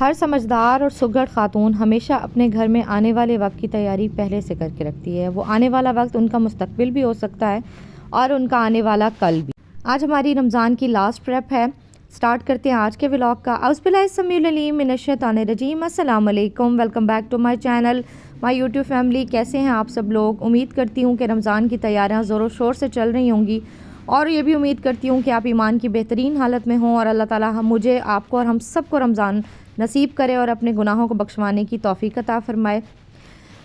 हर समझदार और सुघड़ खातून हमेशा अपने घर में आने वाले वक्त की तैयारी पहले से करके रखती है। वो आने वाला वक्त उनका मुस्तकबिल भी हो सकता है और उनका आने वाला कल भी। आज हमारी रमज़ान की लास्ट प्रेप है। स्टार्ट करते हैं आज के व्लॉग का। औज़ुबिल्लाहिमिनश्शैतानिर्रजीम। अस्सलाम वालेकुम, welcome back to my channel, my YouTube family. कैसे हैं आप सब लोग? उम्मीद करती हूँ कि रमज़ान की तैयारियाँ ज़ोरों शोर से चल रही होंगी और ये भी उम्मीद करती हूँ कि आप ईमान की बेहतरीन हालत में हों और अल्लाह ताला मुझे, आपको और हम सबको रमज़ान नसीब करे और अपने गुनाहों को बख्शवाने की तौफीक अता फ़रमाए।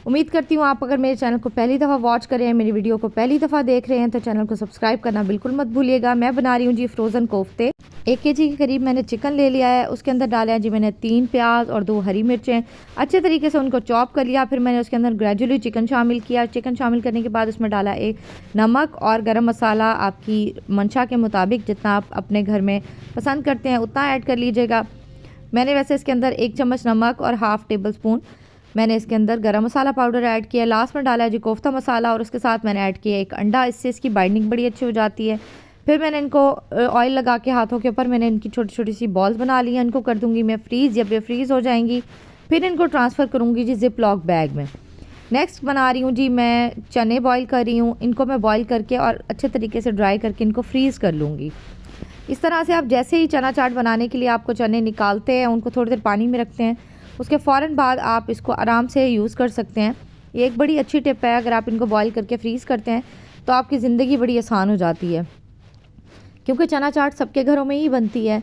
उम्मीद करती हूँ आप अगर मेरे चैनल को पहली दफ़ा वॉच कर रहे हैं, मेरी वीडियो को पहली दफ़ा देख रहे हैं, तो चैनल को सब्सक्राइब करना बिल्कुल मत भूलिएगा। मैं बना रही हूँ जी फ्रोज़न कोफ्ते। 1 kg के करीब मैंने चिकन ले लिया है। उसके अंदर डाला है जी मैंने 3 प्याज और 2 हरी मिर्चें। अच्छे तरीके से उनको चॉप कर लिया। फिर मैंने उसके अंदर ग्रेजुअली चिकन शामिल किया। चिकन शामिल करने के बाद उसमें डाला एक नमक और गरम मसाला, आपकी मंशा के मुताबिक जितना आप अपने घर में पसंद करते हैं उतना ऐड कर लीजिएगा। मैंने वैसे इसके अंदर 1 चम्मच नमक और हाफ़ टेबल स्पून मैंने इसके अंदर गरम मसाला पाउडर ऐड किया। लास्ट में डाला है जी कोफ्ता मसाला और उसके साथ मैंने ऐड किया एक अंडा। इससे इसकी बाइंडिंग बड़ी अच्छी हो जाती है। फिर मैंने इनको ऑयल लगा के हाथों के ऊपर मैंने इनकी छोटी छोटी सी बॉल्स बना ली हैं। इनको कर दूंगी मैं फ्रीज़। जब ये फ्रीज़ हो जाएंगी फिर इनको ट्रांसफ़र करूँगी जी ज़िप लॉक बैग में। नेक्स्ट बना रही हूँ जी मैं चने बॉयल कर रही हूँ। इनको मैं बॉयल करके और अच्छे तरीके से ड्राई करके इनको फ्रीज़ कर लूँगी। इस तरह से आप जैसे ही चना चाट बनाने के लिए आपको चने निकालते हैं, उनको थोड़ी देर पानी में रखते हैं, उसके फ़ौरन बाद आप इसको आराम से यूज़ कर सकते हैं। ये एक बड़ी अच्छी टिप है। अगर आप इनको बॉईल करके फ्रीज़ करते हैं तो आपकी ज़िंदगी बड़ी आसान हो जाती है, क्योंकि चना चाट सबके घरों में ही बनती है।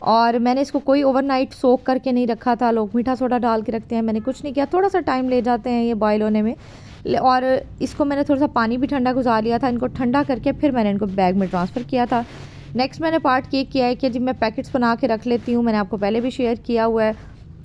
और मैंने इसको कोई ओवरनाइट सोक करके नहीं रखा था। लोग मीठा सोडा डाल के रखते हैं, मैंने कुछ नहीं किया। थोड़ा सा टाइम ले जाते हैं ये बॉयल होने में। और इसको मैंने थोड़ा सा पानी भी ठंडा गुजार लिया था। इनको ठंडा करके फिर मैंने इनको बैग में ट्रांसफ़र किया था। नेक्स्ट मैंने पार्ट ये किया है कि जी मैं पैकेट्स बना के रख लेती हूँ। मैंने आपको पहले भी शेयर किया हुआ है।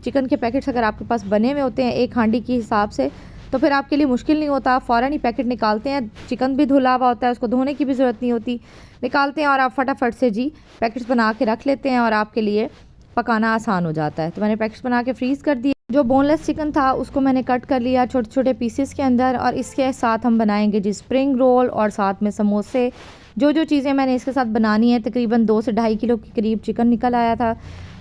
चिकन के पैकेट्स अगर आपके पास बने हुए होते हैं एक हांडी के हिसाब से, तो फिर आपके लिए मुश्किल नहीं होता। फ़ौरन ही पैकेट निकालते हैं। चिकन भी धुला हुआ होता है, उसको धोने की भी ज़रूरत नहीं होती। निकालते हैं और आप फटाफट से जी पैकेट्स बना के रख लेते हैं और आपके लिए पकाना आसान हो जाता है। तो मैंने पैकेट्स बना के फ्रीज़ कर दिए। जो बोनलेस चिकन था उसको मैंने कट कर लिया छोटे छोटे पीसेस के अंदर, और इसके साथ हम बनाएंगे जी स्प्रिंग रोल और साथ में समोसे। जो चीज़ें मैंने इसके साथ बनानी है, तकरीबन 2 से 2.5 किलो के करीब चिकन निकल आया था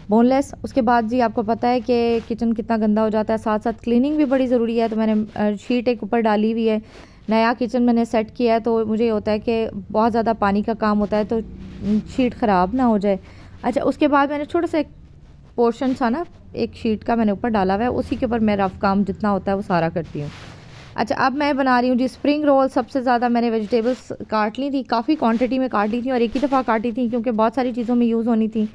बोनलेस। उसके बाद जी आपको पता है कि किचन कितना गंदा हो जाता है, साथ साथ क्लीनिंग भी बड़ी ज़रूरी है। तो मैंने शीट एक ऊपर डाली हुई है। नया किचन मैंने सेट किया है, तो मुझे होता है कि बहुत ज़्यादा पानी का काम होता है तो शीट ख़राब ना हो जाए। अच्छा, उसके बाद मैंने छोटा सा एक पोर्शन था ना एक शीट का मैंने ऊपर डाला हुआ है, उसी के ऊपर मैं रफ़ काम जितना होता है वो सारा करती हूँ। अच्छा, अब मैं बना रही हूँ जी स्प्रिंग रोल। सबसे ज़्यादा मैंने वेजिटेबल्स काट ली थी, काफ़ी क्वांटिटी में काट ली थी और एक ही दफ़ा काटी थी क्योंकि बहुत सारी चीज़ों में यूज़ होनी थी,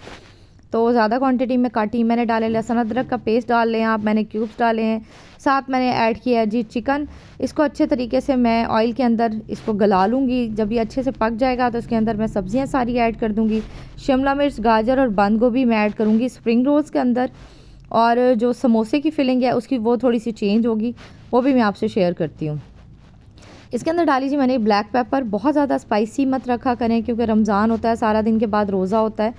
तो ज़्यादा क्वांटिटी में काटी। मैंने डाले लहसुन अदरक का पेस्ट डाल लें आप, मैंने क्यूब्स डाले हैं। साथ मैंने ऐड किया है जी चिकन। इसको अच्छे तरीके से मैं ऑयल के अंदर इसको गला लूँगी। जब ये अच्छे से पक जाएगा तो इसके अंदर मैं सब्ज़ियाँ सारी ऐड कर दूँगी। शिमला मिर्च, गाजर और बंद गोभी मैं ऐड करूँगी स्प्रिंग रोल्स के अंदर। और जो समोसे की फिलिंग है उसकी वो थोड़ी सी चेंज होगी, वो भी मैं आपसे शेयर करती हूँ। इसके अंदर डाली जी मैंने ब्लैक पेपर। बहुत ज़्यादा स्पाइसी मत रखा करें क्योंकि रमज़ान होता है, सारा दिन के बाद रोज़ा होता है,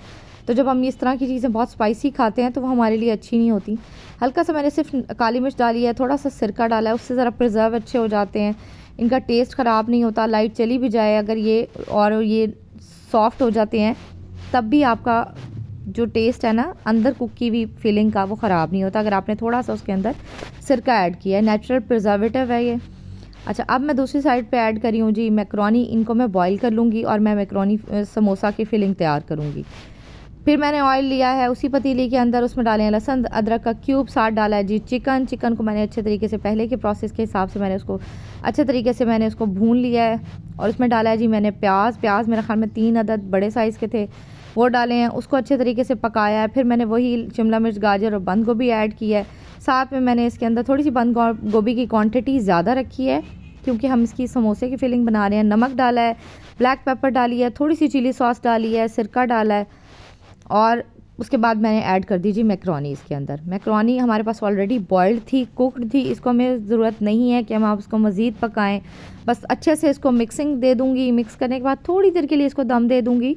तो जब हम इस तरह की चीज़ें बहुत स्पाइसी खाते हैं तो वो हमारे लिए अच्छी नहीं होती। हल्का सा मैंने सिर्फ काली मिर्च डाली है, थोड़ा सा सिरका डाला है, उससे ज़रा प्रिजर्व अच्छे हो जाते हैं, इनका टेस्ट ख़राब नहीं होता। लाइट चली भी जाए अगर ये सॉफ्ट हो जाते हैं तब भी आपका जो टेस्ट है ना अंदर कुक की हुई फीलिंग का वो ख़राब नहीं होता अगर आपने थोड़ा सा उसके अंदर सिरका ऐड किया है। नेचुरल प्रिजर्वेटिव है ये। अच्छा, अब मैं दूसरी साइड पे ऐड करी हूँ जी मैक्रोनी। इनको मैं बॉईल कर लूँगी और मैं मैक्रोनी समोसा की फिलिंग तैयार करूँगी। फिर मैंने ऑयल लिया है उसी पतीली के अंदर, उसमें डाले हैं लहसुन अदरक का क्यूब, साथ डाला है जी चिकन। चिकन को मैंने अच्छे तरीके से पहले के प्रोसेस के हिसाब से मैंने उसको अच्छे तरीके से मैंने उसको भून लिया है। और उसमें डाला है जी मैंने प्याज मेरे ख्याल में 3 अदद बड़े साइज़ के थे, वो डाले हैं। उसको अच्छे तरीके से पकाया है। फिर मैंने वही शिमला मिर्च, गाजर और बंद गोभी ऐड की है। साथ में मैंने इसके अंदर थोड़ी सी बंद गोभी की क्वांटिटी ज़्यादा रखी है क्योंकि हम इसकी समोसे की फिलिंग बना रहे हैं। नमक डाला है, ब्लैक पेपर डाली है, थोड़ी सी चिली सॉस डाली है, सिरका डाला है। और उसके बाद मैंने ऐड कर दी जी मैक्रोनी इसके अंदर। मैक्रोनी हमारे पास ऑलरेडी बॉइल्ड थी, कुक्ड थी, इसको हमें ज़रूरत नहीं है कि हम आप उसको मज़ीद पकाएं। बस अच्छे से इसको मिक्सिंग दे दूँगी। मिक्स करने के बाद थोड़ी देर के लिए इसको दम दे दूँगी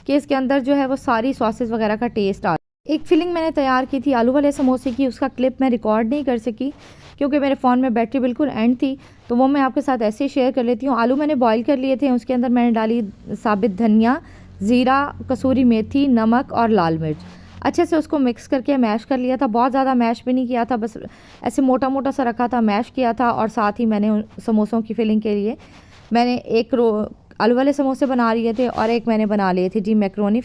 कि इसके अंदर जो है वो सारी सॉसेस वगैरह का टेस्ट आ। एक फिलिंग मैंने तैयार की थी आलू वाले समोसे की, उसका क्लिप मैं रिकॉर्ड नहीं कर सकी क्योंकि मेरे फ़ोन में बैटरी बिल्कुल एंड थी, तो वो मैं आपके साथ ऐसे ही शेयर कर लेती हूँ। आलू मैंने बॉईल कर लिए थे, उसके अंदर मैंने डाली साबित धनिया, ज़ीरा, कसूरी मेथी, नमक और लाल मिर्च। अच्छे से उसको मिक्स करके मैश कर लिया था। बहुत ज़्यादा मैश भी नहीं किया था, बस ऐसे मोटा मोटा सा रखा था, मैश किया था। और साथ ही मैंने समोसों की फिलिंग के लिए मैंने एक आलू वाले समोसे बना लिए थे और एक मैंने बना लिए थे जी मैक्रोनी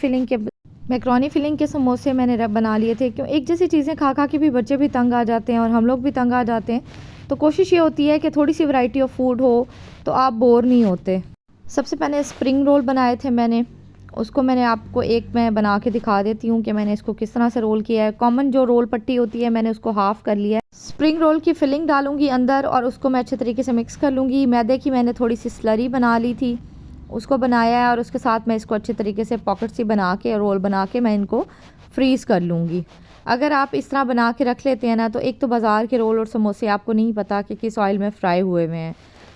फिलिंग के समोसे मैंने बना लिए थे। क्यों एक जैसी चीज़ें खा खा के भी बच्चे भी तंग आ जाते हैं और हम लोग भी तंग आ जाते हैं, तो कोशिश ये होती है कि थोड़ी सी वैरायटी ऑफ फूड हो तो आप बोर नहीं होते। सबसे पहले स्प्रिंग रोल बनाए थे मैंने, उसको मैंने आपको एक मैं बना के दिखा देती हूँ कि मैंने इसको किस तरह से रोल किया है। कॉमन जो रोल पट्टी होती है मैंने उसको हाफ़ कर लिया है। स्प्रिंग रोल की फिलिंग डालूंगी अंदर और उसको मैं अच्छे तरीके से मिक्स कर लूँगी। मैदे की मैंने थोड़ी सी स्लरी बना ली थी, उसको बनाया है और उसके साथ मैं इसको अच्छे तरीके से पॉकेट सी बना के रोल बना के मैं इनको फ्रीज़ कर लूँगी। अगर आप इस तरह बना के रख लेते हैं ना, तो एक तो बाज़ार के रोल और समोसे आपको नहीं पता कि किस ऑयल में फ्राई हुए हुए हैं,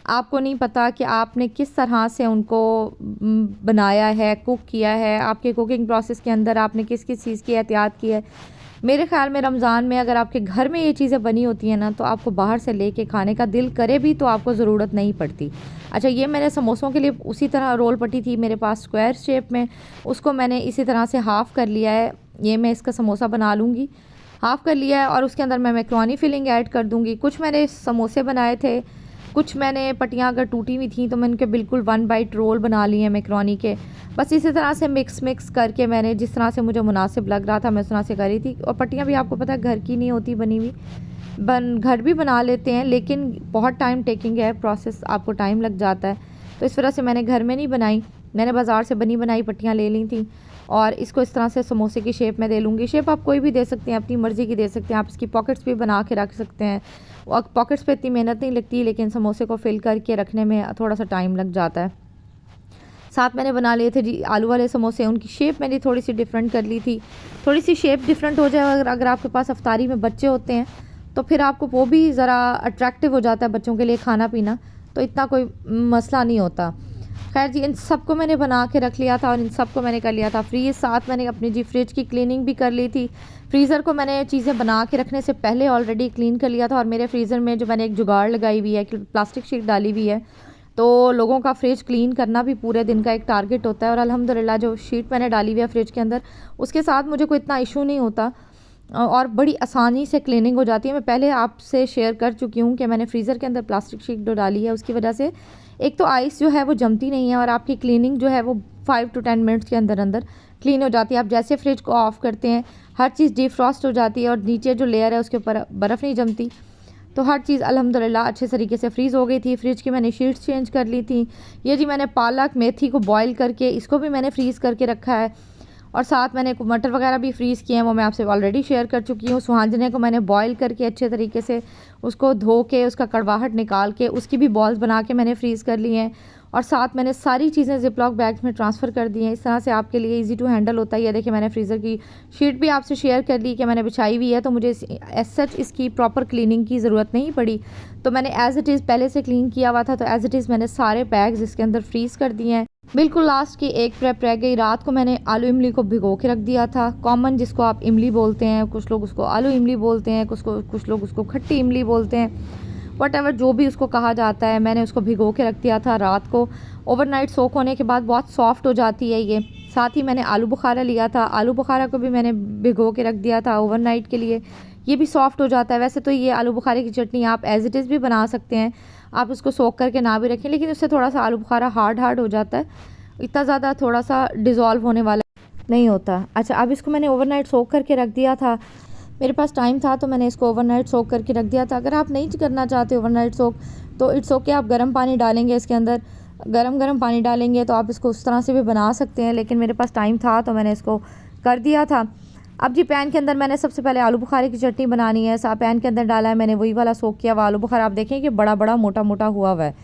आपको नहीं पता कि आपने किस तरह से उनको बनाया है, कुक किया है, आपके कुकिंग प्रोसेस के अंदर आपने किस किस चीज़ की एहतियात की है। मेरे ख़्याल में रमज़ान में अगर आपके घर में ये चीज़ें बनी होती हैं ना, तो आपको बाहर से लेके खाने का दिल करे भी तो आपको ज़रूरत नहीं पड़ती। अच्छा, ये मैंने समोसों के लिए उसी तरह रोल पट्टी थी मेरे पास स्क्वायर शेप में, उसको मैंने इसी तरह से हाफ़ कर लिया है। ये मैं इसका समोसा बना लूँगी, हाफ़ कर लिया है और उसके अंदर मैं मैक्रोनी फिलिंग ऐड कर दूँगी। कुछ मैंने समोसे बनाए थे, कुछ मैंने पट्टियाँ अगर टूटी हुई थी तो मैंने उनके बिल्कुल 1 बाइट रोल बना लिए हैं मैक्रोनी के। बस इसी तरह से मिक्स करके मैंने जिस तरह से मुझे मुनासिब लग रहा था मैं उस तरह से करी थी। और पट्टियाँ भी आपको पता है घर की नहीं होती बनी हुई, घर भी बना लेते हैं, लेकिन बहुत टाइम टेकिंग है प्रोसेस, आपको टाइम लग जाता है। तो इस वजह से मैंने घर में नहीं बनाई, मैंने बाज़ार से बनी बनाई पट्टियाँ ले ली थी और इसको इस तरह से समोसे की शेप में दे लूँगी। शेप आप कोई भी दे सकते हैं, अपनी मर्ज़ी की दे सकते हैं। आप इसकी पॉकेट्स भी बना के रख सकते हैं। और पॉकेट्स पे इतनी मेहनत नहीं लगती, लेकिन समोसे को फिल करके रखने में थोड़ा सा टाइम लग जाता है। साथ मैंने बना लिए थे जी आलू वाले समोसे, उनकी शेप मैंने थोड़ी सी डिफरेंट कर ली थी। थोड़ी सी शेप डिफरेंट हो जाए अगर आपके पास अफ्तारी में बच्चे होते हैं तो फिर आपको वो भी ज़रा अट्रैक्टिव हो जाता है बच्चों के लिए खाना पीना, तो इतना कोई मसला नहीं होता। खैर जी, इन सबको मैंने बना के रख लिया था और इन सबको मैंने कर लिया था फ्रीज़। साथ मैंने अपनी जी फ्रिज की क्लीनिंग भी कर ली थी। फ्रीज़र को मैंने चीज़ें बना के रखने से पहले ऑलरेडी क्लीन कर लिया था। और मेरे फ्रीज़र में जो मैंने एक जुगाड़ लगाई हुई है, प्लास्टिक शीट डाली हुई है, तो लोगों का फ्रिज क्लीन करना भी पूरे दिन का एक टारगेट होता है। और अल्हम्दुलिल्लाह जो शीट मैंने डाली हुई है फ्रिज के अंदर, उसके साथ मुझे कोई इतना इशू नहीं होता और बड़ी आसानी से क्लीनिंग हो जाती है। मैं पहले आपसे शेयर कर चुकी हूँ कि मैंने फ्रीज़र के अंदर प्लास्टिक शीट जो डाली है उसकी वजह से एक तो आइस जो है वो जमती नहीं है और आपकी क्लीनिंग जो है वो 5 to 10 मिनट्स के अंदर अंदर क्लीन हो जाती है। आप जैसे फ्रिज को ऑफ़ करते हैं हर चीज़ डिफ्रॉस्ट हो जाती है और नीचे जो लेयर है उसके ऊपर बर्फ़ नहीं जमती, तो हर चीज़ अल्हम्दुलिल्लाह अच्छे तरीके से फ्रीज़ हो गई थी। फ्रिज की मैंने शीट्स चेंज कर ली थी। ये जी मैंने पालक मेथी को बॉईल करके इसको भी मैंने फ्रीज़ करके रखा है और साथ मैंने मटर वगैरह भी फ्रीज़ किए हैं, वो मैं आपसे ऑलरेडी शेयर कर चुकी हूँ। सुहांजने को मैंने बॉईल करके अच्छे तरीके से उसको धो के उसका कड़वाहट निकाल के उसकी भी बॉल्स बना के मैंने फ्रीज़ कर ली हैं और साथ मैंने सारी चीज़ें ज़िपलॉक बैग्स में ट्रांसफ़र कर दी हैं। इस तरह से आपके लिए इजी टू हैंडल होता है। ये देखिए मैंने फ्रीज़र की शीट भी आपसे शेयर कर ली कि मैंने बिछाई हुई है, तो मुझे एज सच इसकी प्रॉपर क्लीनिंग की ज़रूरत नहीं पड़ी। तो मैंने एज़ इट इज़ पहले से क्लीन किया हुआ था, तो एज़ इट इज़ मैंने सारे बैग्स इसके अंदर फ्रीज़ कर दिए हैं। बिल्कुल लास्ट की एक प्रेप रह गई। रात को मैंने आलू इमली को भिगो के रख दिया था। कॉमन जिसको आप इमली बोलते हैं, कुछ लोग उसको आलू इमली बोलते हैं, कुछ लोग उसको खट्टी इमली बोलते हैं, वट जो भी उसको कहा जाता है। मैंने उसको भिगो के रख दिया था रात को। ओवरनाइट सोक होने के बाद बहुत सॉफ्ट हो जाती है ये। साथ ही मैंने आलू बुखारा लिया था, आलू बुखारा को भी मैंने भिगो के रख दिया था ओवरनाइट के लिए, ये भी सॉफ्ट हो जाता है। वैसे तो ये आलू बुखारे की चटनी आप एज़ इट इज़ भी बना सकते हैं, आप उसको सोक करके ना भी रखें, लेकिन उससे थोड़ा सा आलू बुखारा हार्ड हो जाता है, इतना ज़्यादा थोड़ा सा डिज़ोल्व होने वाला नहीं होता। अच्छा, अब इसको मैंने ओवरनाइट सोक करके रख दिया था। मेरे पास टाइम था तो मैंने इसको ओवरनाइट सोक करके रख दिया था। अगर आप नहीं करना चाहते ओवरनाइट सोक तो इट्स ओके, आप गर्म पानी डालेंगे इसके अंदर, गरम पानी डालेंगे तो आप इसको उस तरह से भी बना सकते हैं, लेकिन मेरे पास टाइम था तो मैंने इसको कर दिया था। अब जी पैन के अंदर मैंने सबसे पहले आलू बुखारे की चटनी बनानी है। पैन के अंदर डाला है मैंने वही वाला सोक किया हुआ आलू बुखारा। आप देखें कि बड़ा बड़ा मोटा मोटा हुआ है,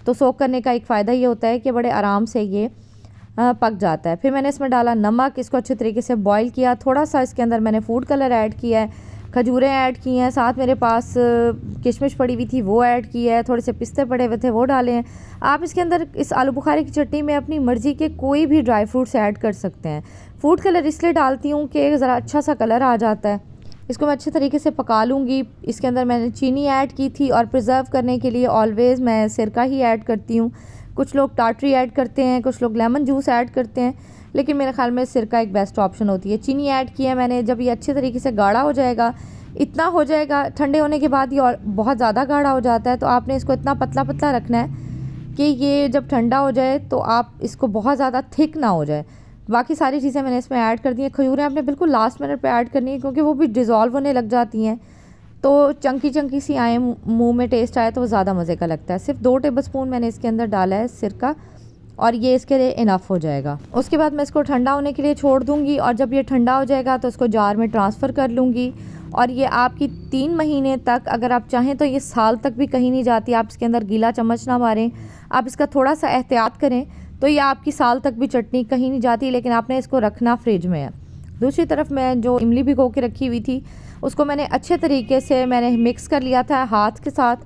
तो सोक करने का एक फ़ायदा ये होता है कि बड़े आराम से ये पक जाता है। फिर मैंने इसमें डाला नमक, इसको अच्छे तरीके से बॉईल किया। थोड़ा सा इसके अंदर मैंने फूड कलर ऐड किया है, खजूरें ऐड की हैं, साथ मेरे पास किशमिश पड़ी हुई थी वो ऐड की है, थोड़े से पिस्ते पड़े हुए थे वो डाले हैं। आप इसके अंदर इस आलू बुखारे की चटनी में अपनी मर्ज़ी के कोई भी ड्राई फ्रूट्स ऐड कर सकते हैं। फूड कलर इसलिए डालती हूँ कि ज़रा अच्छा सा कलर आ जाता है। इसको मैं अच्छे तरीके से पका लूँगी। इसके अंदर मैंने चीनी ऐड की थी और प्रिजर्व करने के लिए ऑलवेज़ मैं सिरका ही ऐड करती हूँ। कुछ लोग टाटरी ऐड करते हैं, कुछ लोग लेमन जूस ऐड करते हैं, लेकिन मेरे ख्याल में सिरका एक बेस्ट ऑप्शन होती है। चीनी ऐड किया मैंने, जब ये अच्छे तरीके से गाढ़ा हो जाएगा, इतना हो जाएगा, ठंडे होने के बाद ये और बहुत ज़्यादा गाढ़ा हो जाता है, तो आपने इसको इतना पतला पतला रखना है कि ये जब ठंडा हो जाए तो आप इसको बहुत ज़्यादा थिक ना हो जाए। बाकी सारी चीज़ें मैंने इसमें ऐड कर दी हैं। खजूरें आपने बिल्कुल लास्ट मिनट पे ऐड करनी है, क्योंकि वो भी डिज़ोल्व होने लग जाती हैं, तो चंकी चंकी सी आए, मुंह में टेस्ट आए तो वो ज़्यादा मज़े का लगता है। सिर्फ 2 टेबलस्पून मैंने इसके अंदर डाला है सिरका, और ये इसके लिए इनफ हो जाएगा। उसके बाद मैं इसको ठंडा होने के लिए छोड़ दूँगी, और जब ये ठंडा हो जाएगा तो इसको जार में ट्रांसफ़र कर लूँगी। और ये आपकी 3 महीने तक, अगर आप चाहें तो ये साल तक भी कहीं नहीं जाती। आप इसके अंदर गीला चम्मच ना मारें, आप इसका थोड़ा सा एहतियात करें तो ये आपकी साल तक भी चटनी कहीं नहीं जाती, लेकिन आपने इसको रखना फ्रिज में है। दूसरी तरफ मैं जो इमली भिगो के रखी हुई थी उसको मैंने अच्छे तरीके से मिक्स कर लिया था हाथ के साथ,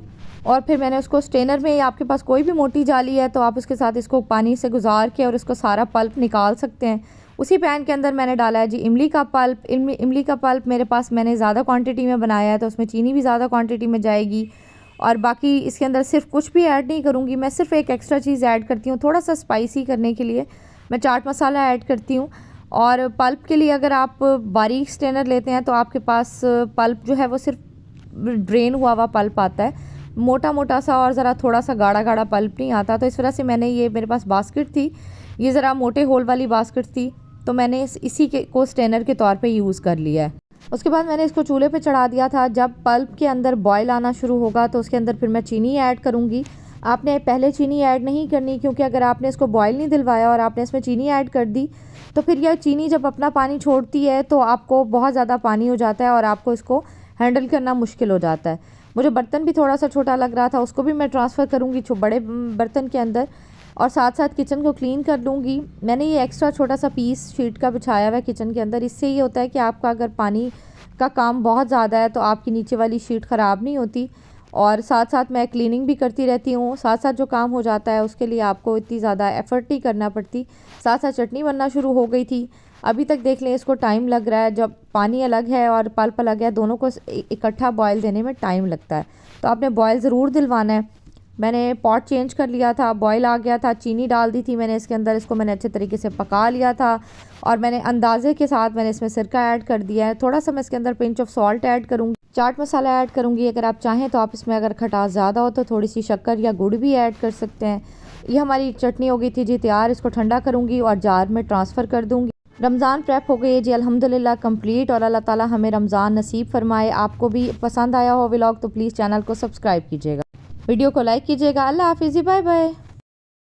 और फिर मैंने उसको स्ट्रेनर में, या आपके पास कोई भी मोटी जाली है तो आप उसके साथ इसको पानी से गुजार के और इसको सारा पल्प निकाल सकते हैं। उसी पैन के अंदर मैंने डाला है जी इमली का पल्प। इमली का पल्प मेरे पास, मैंने ज़्यादा क्वांटिटी में बनाया है तो उसमें चीनी भी ज़्यादा क्वांटिटी में जाएगी। और बाकी इसके अंदर सिर्फ कुछ भी ऐड नहीं करूँगी, मैं सिर्फ एक एक्स्ट्रा चीज़ ऐड करती हूँ, थोड़ा सा स्पाइसी करने के लिए मैं चाट मसाला ऐड करती हूँ। और पल्प के लिए अगर आप बारीक स्ट्रेनर लेते हैं तो आपके पास पल्प जो है वो सिर्फ ड्रेन हुआ पल्प आता है, मोटा मोटा सा, और ज़रा थोड़ा सा गाढ़ा गाढ़ा पल्प नहीं आता। तो इस वजह से मैंने, ये मेरे पास बास्केट थी, ये ज़रा मोटे होल वाली बास्केट थी, तो मैंने इसी के को स्ट्रेनर के तौर पे यूज़ कर लिया है। उसके बाद मैंने इसको चूल्हे पे चढ़ा दिया था। जब पल्प के अंदर बॉयल आना शुरू होगा तो उसके अंदर फिर मैं चीनी ऐड करूँगी। आपने पहले चीनी ऐड नहीं करनी, क्योंकि अगर आपने इसको बॉयल नहीं दिलवाया और आपने इसमें चीनी ऐड कर दी तो फिर यह चीनी जब अपना पानी छोड़ती है तो आपको बहुत ज़्यादा पानी हो जाता है और आपको इसको हैंडल करना मुश्किल हो जाता है। मुझे बर्तन भी थोड़ा सा छोटा लग रहा था, उसको भी मैं ट्रांसफ़र करूँगी बड़े बर्तन के अंदर, और साथ साथ किचन को क्लीन कर लूँगी। मैंने ये एक्स्ट्रा छोटा सा पीस शीट का बिछाया हुआ है किचन के अंदर। इससे ये होता है कि आपका अगर पानी का काम बहुत ज़्यादा है तो आपकी नीचे वाली शीट ख़राब नहीं होती, और साथ साथ मैं क्लीनिंग भी करती रहती हूँ। साथ साथ जो काम हो जाता है उसके लिए आपको इतनी ज़्यादा एफ़र्ट नहीं करना पड़ती। साथ साथ चटनी बनना शुरू हो गई थी। अभी तक देख लें इसको टाइम लग रहा है, जब पानी अलग है और पल्प अलग है, दोनों को इकट्ठा बॉयल देने में टाइम लगता है, तो आपने बॉयल ज़रूर दिलवाना है। मैंने पॉट चेंज कर लिया था, बॉयल आ गया था, चीनी डाल दी थी मैंने इसके अंदर, इसको मैंने अच्छे तरीके से पका लिया था, और मैंने अंदाजे के साथ मैंने इसमें सिरका ऐड कर दिया है। थोड़ा सा मैं इसके अंदर पिंच ऑफ सॉल्ट ऐड करूँगी, चाट मसाला ऐड करूँगी। अगर आप चाहें तो आप इसमें, अगर खटास ज़्यादा हो तो थोड़ी सी शक्कर या गुड़ भी ऐड कर सकते हैं। ये हमारी चटनी हो गई थी जी तैयार। इसको ठंडा करूँगी और जार में ट्रांसफ़र कर दूँगी। रमज़ान प्रेप हो गई है जी अल्हम्दुलिल्लाह कंप्लीट, और अल्लाह ताला हमें रमज़ान नसीब फरमाए। आपको भी पसंद आया हो व्लॉग तो प्लीज़ चैनल को सब्सक्राइब कीजिएगा, वीडियो को लाइक कीजिएगा। अल्लाह हाफिज़, बाय बाय।